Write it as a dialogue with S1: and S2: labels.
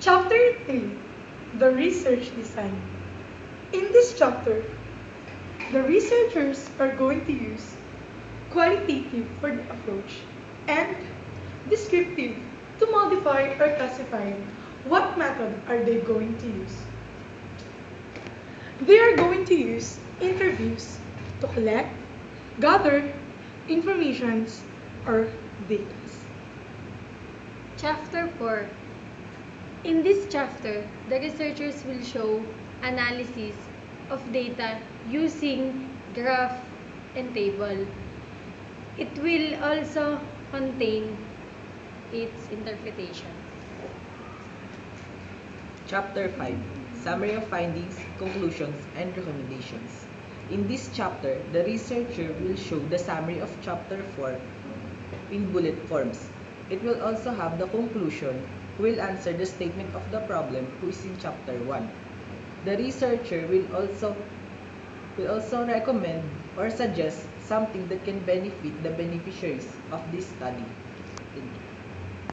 S1: Chapter 3, The Research Design. In this chapter, the researchers are going to use qualitative for the approach and descriptive to modify or classify what method are they going to use. They are going to use interviews to collect, gather informations or data.
S2: Chapter 4. In this chapter, the researchers will show analysis of data using graph and table. It will also contain its interpretation.
S3: Chapter 5. Summary of findings, conclusions, and recommendations. In this chapter, the researcher will show the summary of Chapter 4 in bullet forms. It will also have the conclusion, who will answer the statement of the problem, who is in Chapter 1. The researcher will also recommend or suggest something that can benefit the beneficiaries of this study. Thank you.